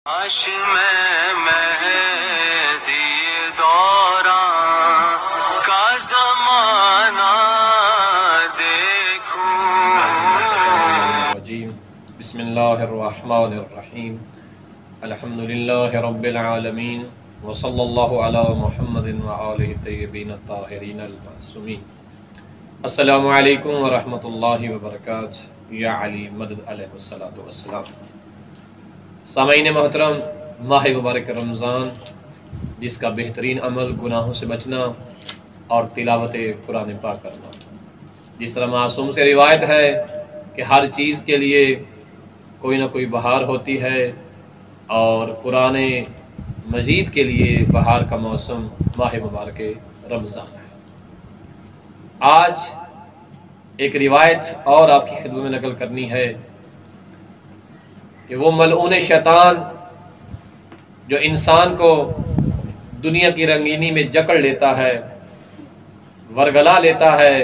عاش میں مہدی دوراں کا زمانہ دیکھوں۔ بسم اللہ الرحمن الرحیم، الحمدللہ رب العالمین، وصلی اللہ علی محمد وآلہ الطیبین الطاہرین المعصومین۔ السلام علیکم ورحمۃ اللہ وبرکاتہ، یا علی مدد علیہ السلام۔ سامعین محترم، ماہ مبارک رمضان جس کا بہترین عمل گناہوں سے بچنا اور تلاوت قرآن پاک کرنا، جس طرح معصوم سے روایت ہے کہ ہر چیز کے لیے کوئی نہ کوئی بہار ہوتی ہے، اور قرآن مجید کے لیے بہار کا موسم ماہ مبارک رمضان ہے۔ آج ایک روایت اور آپ کی خدمت میں نقل کرنی ہے کہ وہ ملعون شیطان جو انسان کو دنیا کی رنگینی میں جکڑ لیتا ہے، ورگلا لیتا ہے،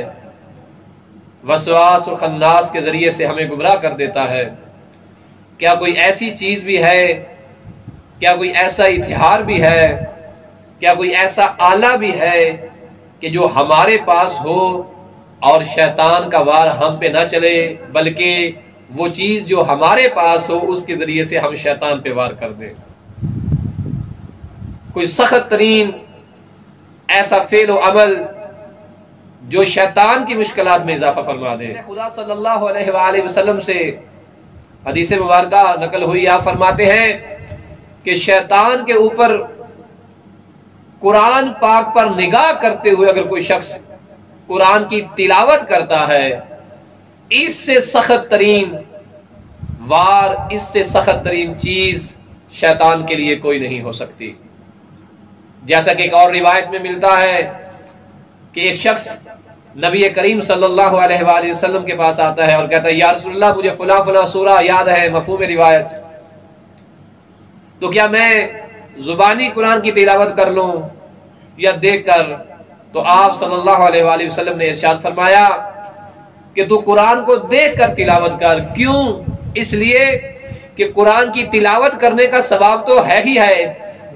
وسواس و خناس کے ذریعے سے ہمیں گمراہ کر دیتا ہے، کیا کوئی ایسی چیز بھی ہے، کیا کوئی ایسا اتحار بھی ہے، کیا کوئی ایسا آلہ بھی ہے کہ جو ہمارے پاس ہو اور شیطان کا وار ہم پہ نہ چلے، بلکہ وہ چیز جو ہمارے پاس ہو اس کے ذریعے سے ہم شیطان پہ وار کر دیں؟ کوئی سخت ترین ایسا فعل و عمل جو شیطان کی مشکلات میں اضافہ فرما دے۔ خدا صلی اللہ علیہ وآلہ وسلم سے حدیث مبارکہ نقل ہوئی، آپ فرماتے ہیں کہ شیطان کے اوپر قرآن پاک پر نگاہ کرتے ہوئے اگر کوئی شخص قرآن کی تلاوت کرتا ہے، اس سے سخت ترین وار، اس سے سخت ترین چیز شیطان کے لیے کوئی نہیں ہو سکتی۔ جیسا کہ ایک اور روایت میں ملتا ہے کہ ایک شخص نبی کریم صلی اللہ علیہ وآلہ وسلم کے پاس آتا ہے اور کہتا ہے، یا رسول اللہ مجھے فلاں فلاں سورہ یاد ہے، مفہوم روایت، تو کیا میں زبانی قرآن کی تلاوت کر لوں یا دیکھ کر؟ تو آپ صلی اللہ علیہ وآلہ وسلم نے ارشاد فرمایا کہ تو قرآن کو دیکھ کر تلاوت کر۔ کیوں؟ اس لیے کہ قرآن کی تلاوت کرنے کا ثواب تو ہے ہی ہے،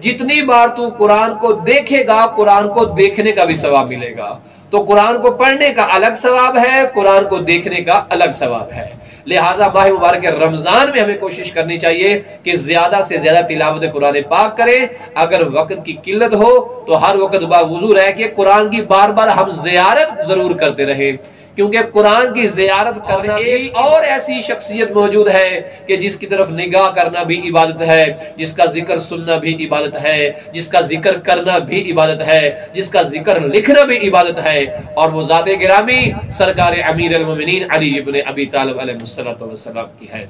جتنی بار تو قرآن کو دیکھے گا قرآن کو دیکھنے کا بھی ثواب ملے گا۔ تو قرآن کو پڑھنے کا الگ ثواب ہے، قرآن کو دیکھنے کا الگ ثواب ہے۔ لہٰذا ماہ مبارک رمضان میں ہمیں کوشش کرنی چاہیے کہ زیادہ سے زیادہ تلاوت قرآن پاک کریں۔ اگر وقت کی قلت ہو تو ہر وقت باوضو رہ کے قرآن کی بار بار ہم زیارت ضرور کرتے رہیں، کیونکہ قرآن کی زیارت کرنا ایک اور ایسی شخصیت موجود ہے کہ جس کی طرف نگاہ کرنا بھی عبادت ہے، جس کا ذکر سننا بھی عبادت ہے، جس کا ذکر کرنا بھی عبادت ہے، جس کا ذکر لکھنا بھی عبادت ہے، اور وہ ذات گرامی سرکار امیر المومنین علی ابن ابی طالب علیہ السلام کی ہے۔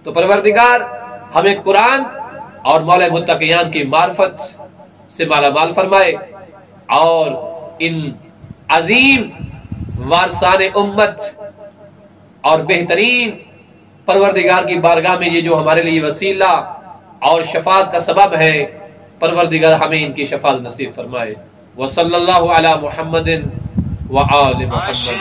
تو پروردگار ہمیں قرآن اور مولا متقیان کی معرفت سے مالا مال فرمائے، اور ان عظیم وارثان امت اور بہترین پروردگار کی بارگاہ میں یہ جو ہمارے لیے وسیلہ اور شفاعت کا سبب ہے، پروردگار ہمیں ان کی شفاعت نصیب فرمائے۔ وصلی اللہ علی محمد وآل محمد۔